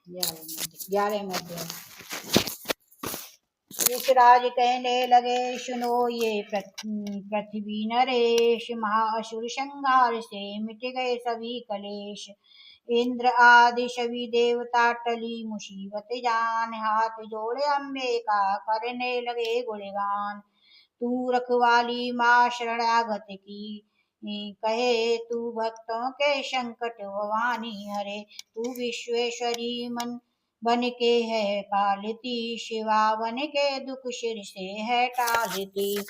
11वें अध्याय। यशराज कहने लगे, सुनो ये पृथ्वी नरेश, महाअसुर संहार से मिट गए सभी कलेश। इंद्र आदि सभी देवता टली मुसीबत जान, हाथ जोड़े अम्बे का करने लगे गुणगान। तू रखवाली माँ शरणागत की, कहे तू भक्तों के संकट भवानी हरे। तू विश्वेश्वरी मन बन के है पालती, शिवा बन के दुख सिर से है टालती।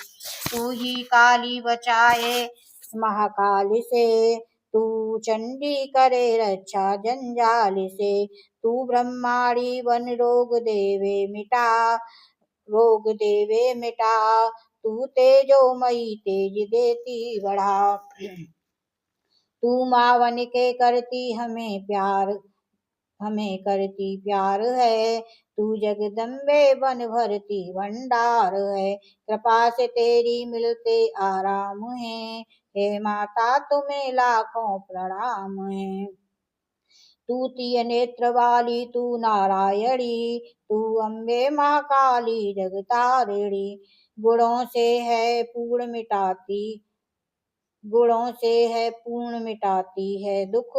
तू ही काली बचाए महाकाल से, तू चंडी करे रक्षा जंजाल से। तू ब्रह्माणी वन रोग देवे मिटा, तू तेजोमयी तेज देती बढ़ा। तू माँ बन के करती हमें करती प्यार है, तू जगदम्बे बन भरती भंडार है। कृपा से तेरी मिलते आराम है, हे माता तुम्हें लाखों प्रणाम है। तू तीय नेत्र वाली तू नारायणी, तू अम्बे महाकाली जगतारिणी। गुणों से है पूर्ण मिटाती है दुख,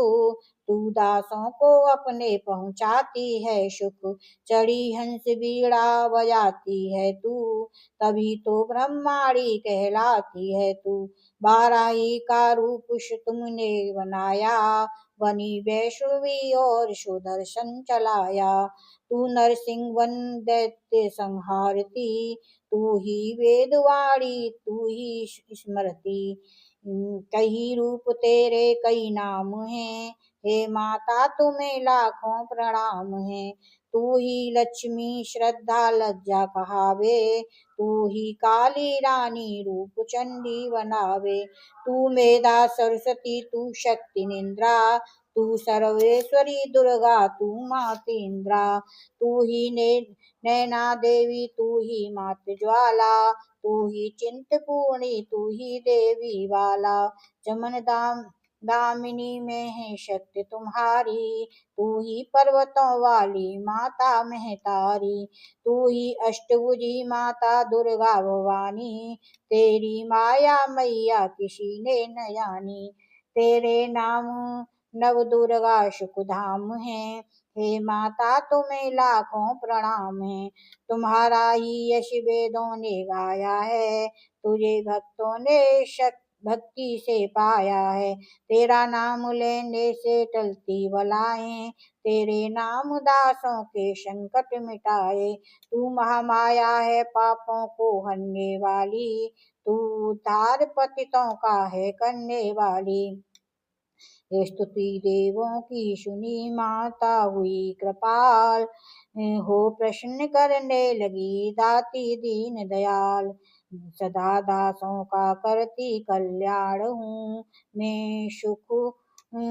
तू दासों को अपने पहुँचाती है सुख। चढ़ी हंस बीड़ा बजाती है तू, तभी तो ब्रह्माणी कहलाती है तू। बाराही का रूप तुमने बनाया, बनी वैष्णवी और सुदर्शन चलाया। तू नरसिंह वन दैत्य संहारती, तू ही वेदवाणी तू ही स्मृति। कई रूप तेरे कई नाम हैं, हे माता तुम्हें लाखों प्रणाम है। तू ही लक्ष्मी श्रद्धा लज्जा कहावे, तू ही काली रानी रूप चंडी बनावे। तू मेधा सरस्वती तू शक्ति निंद्रा, तू सर्वेश्वरी दुर्गा तू माते इंद्रा। तू ही नैना देवी तू ही मात ज्वाला, तू ही चिंतपूर्णी तू ही देवी बाला। चमन दामिनी में है शक्ति तुम्हारी, तू ही पर्वतों वाली माता महतारी। तू ही अष्टभुजी माता दुर्गा भवानी, तेरी माया मैया किसी ने न जानी। तेरे नाम नव दुर्गा सुखधाम है, हे माता तुम्हें लाखों प्रणाम है। तुम्हारा ही यश वेदों ने गाया है, तुझे भक्तों ने भक्ति से पाया है। तेरा नाम लेने से टलती बलाएं, तेरे नाम दासों के संकट मिटाए। तू महामाया है पापों को हरने वाली, तू उद्धार पतितों का है करने वाली। स्तुति देवों की सुनी माता हुई कृपाल, हो प्रश्न करने लगी दाती दीन दयाल। सदा दासों का करती कल्याण हूँ, मैं सुख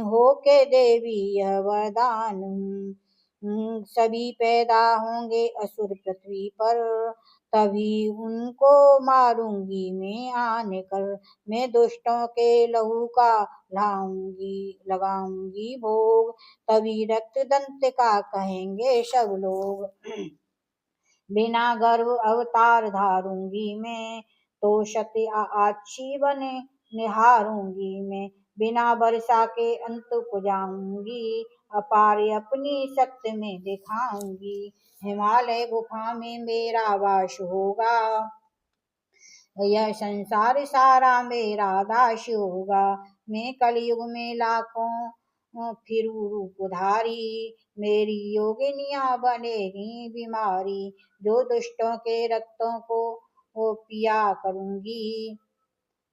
हो के देवी यह वरदान हूँ। सभी पैदा होंगे असुर पृथ्वी पर, तभी उनको मारूंगी मैं आने कर। मैं दुष्टों के लहू का लगाऊंगी भोग, तभी रक्त दंत का कहेंगे सब लोग। बिना गर्व अवतार धारूंगी मैं, तो सत्य आछी बने निहारूंगी मैं। बिना वर्षा के अंत पुजाऊंगी, अपार अपनी सत्य में दिखाऊंगी। हिमालय गुफा में मेरा वास होगा, यह संसार सारा मेरा दास होगा। मैं कलयुग में लाखों फिरू रूपधारी, मेरी योगिनियाँ बनेगी बीमारी। जो दुष्टों के रक्तों को पिया करूंगी,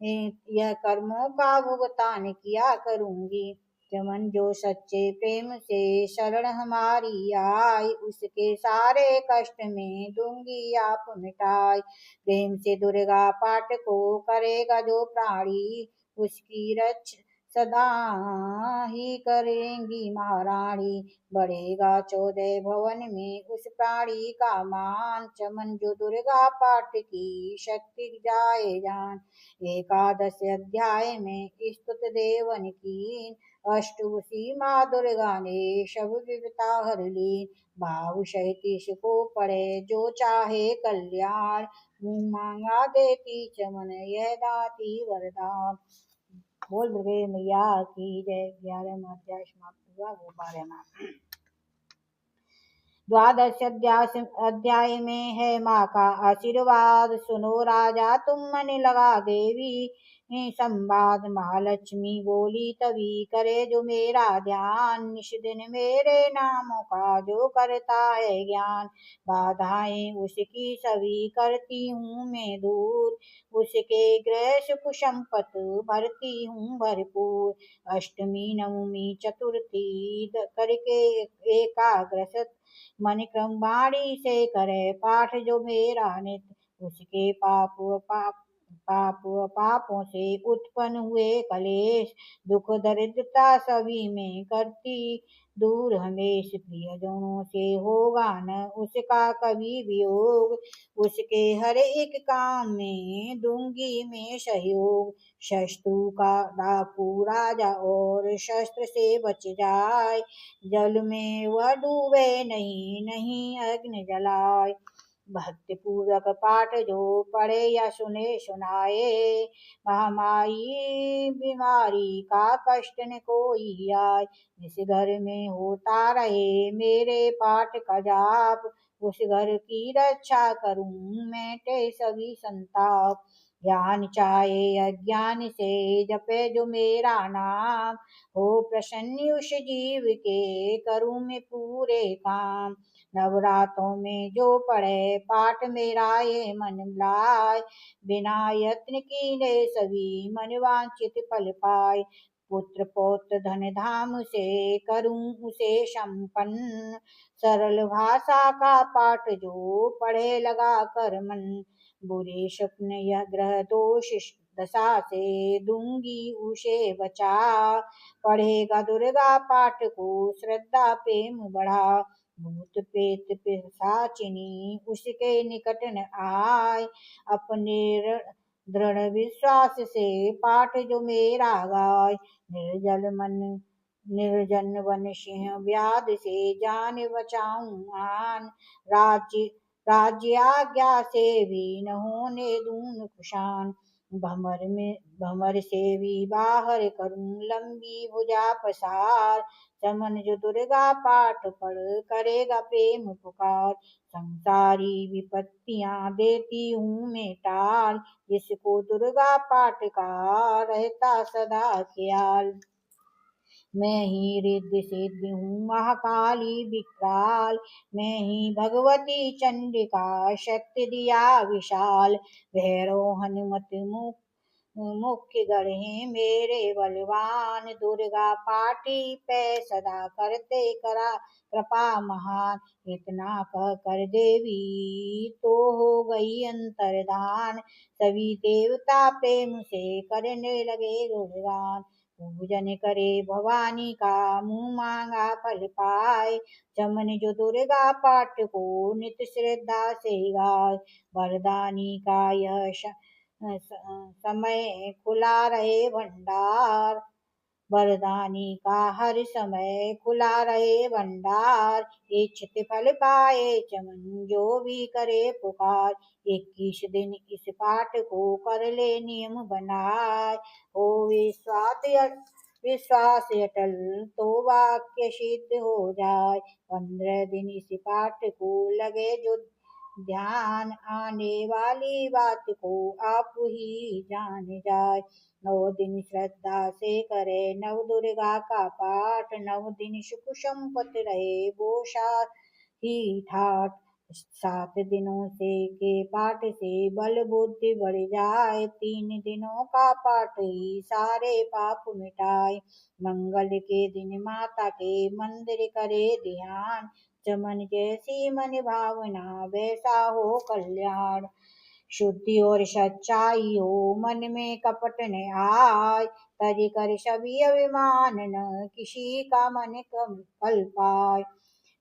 यह कर्मों का भुगतान किया करूंगी। चमन जो सच्चे प्रेम से शरण हमारी आए, उसके सारे कष्ट में दूंगी आप मिटाई। प्रेम से दुर्गा पाठ को करेगा जो प्राणी, उसकी सदा ही करेंगी महारानी। बढ़ेगा 14 भवन में उस प्राणी का मान, चमन जो दुर्गा पाठ की शक्ति जाए जान। एकादश अध्याय में स्तुत देवन की, अष्टवसी माँ दुर्गा ने सब विपदा हर ली। भाव सहित को पढ़े जो चाहे कल्याण, मुँह मांगा देती चमन यह दाती वरदान। बोल दुर्गे मैया की जय। 11वां अध्याय समाप्त हुआ। वो 12वां। द्वादश अध्याय में है माँ का आशीर्वाद, सुनो राजा तुम मन लगा देवी संवाद। महालक्ष्मी बोली तभी करे जो मेरा ध्यान, निश दिन मेरे नामों का जो करता है ज्ञान। बाधाएं उसकी सभी करती हूँ मैं दूर, उसके गृह सुख संपत भरती हूँ भरपूर। अष्टमी नवमी चतुर्थी करके एकाग्र मन क्रम वाणी से करे पाठ जो मेरा नित, उसके पापों से उत्पन्न हुए कलेश, दुख दरिद्रता सभी में करती दूर हमेश। प्रियजनों से होगा न उसका कभी वियोग, उसके हर एक काम में दूंगी मैं सहयोग। शत्रु का डाकू राजा और शस्त्र से बच जाए, जल में वह डूबे नहीं, नहीं अग्नि जलाए। भक्ति पूर्वक पाठ जो पढ़े या सुने सुनाए, महामारी बीमारी का कष्ट न कोई आए। जिस घर में होता रहे मेरे पाठ का जाप, उस घर की रक्षा करूं मैं ते सभी संताप। ज्ञान चाहे अज्ञान से जपे जो मेरा नाम, हो प्रसन्न उस जीव के करूं मैं पूरे काम। नवरात्रों में जो पढ़े पाठ मेरा ये मन लाए, बिना यत्न कीने सभी मन वांछित फल पाए। पुत्र पौत्र धन धाम से करूं उसे संपन्न, सरल भाषा का पाठ जो पढ़े लगा कर मन। बुरे स्वप्न या ग्रह दोष दशा से दूंगी उसे बचा, पढ़ेगा दुर्गा पाठ को श्रद्धा प्रेम बढ़ा। भूत प्रेत पिशाचिनी उसके निकट न आए, अपने दृढ़ विश्वास से पाठ जो मेरा गाय। निर्जन वन सिंह व्याध से जान बचाऊं आन, राज्य आज्ञा से भी न होने दूं नुकसान। भमर से भी बाहर करूं लंबी भुजा पसार, चमन जो दुर्गा पाठ पढ़ करेगा प्रेम पुकार। संसारी विपत्तियां देती हूँ मैं टाल, जिसको दुर्गा पाठ का रहता सदा ख्याल। मैं ही रिद्धि सिद्धि हूँ महाकाली विकराल, मैं ही भगवती चंडिका शक्ति दिया विशाल। भैरव हनुमत मुख्य गढ़ हैं मेरे बलवान, दुर्गा पाठी पे सदा करते करा कृपा महान। इतना कह कर देवी तो हो गई अंतर्धान, सभी देवता प्रेम से करने लगे गुणगान। पूजन करे भवानी का मुँह मांगा फल पाए, चमन जो दुर्गा पाठ को नित श्रद्धा से गाय। वरदानी का यह समय खुला रहे भंडार, वरदानी का हर समय खुला रहे भंडार। इच्छित फल पाए चमन जो भी करे पुकार, 21 दिन इस पाठ को कर ले नियम बनाए। ओ विश्वास अटल तो वाक्य सिद्ध हो जाए, 15 दिन इस पाठ को लगे जो ध्यान, आने वाली बात को आप ही जान जाए। 9 दिन श्रद्धा से करे नव दुर्गा का पाठ, 9 दिन सुख संपत्ति रहे वो ही ठाठ। 7 दिनों से के पाठ से बल बुद्धि बढ़ जाए, 3 दिनों का पाठ ही सारे पाप मिटाए। मंगल के दिन माता के मंदिर करे ध्यान, चमन जैसी मन भावना वैसा हो कल्याण। शुद्धि और सच्चाई हो मन में कपट न आए, तज कर सभी अभिमान न किसी का मन कल पाए।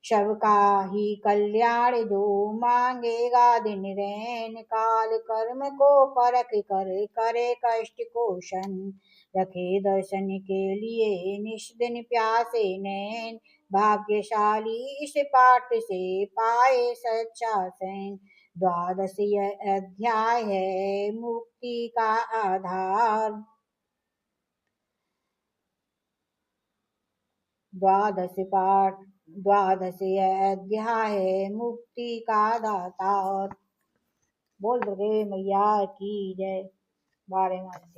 सबका ही कल्याण जो मांगेगा दिन रैन काल कर्म को परख कर करे कष्ट को शन रखे दर्शन के लिए निष दिन प्यासे नैन भाग्यशाली इस पाठ से पाए सच्चा सैन। द्वादश अध्याय है मुक्ति का आधार। द्वादश अध्याय है मुक्ति का दाता। बोल दुर्गे मैया की जय। 12वां अध्याय।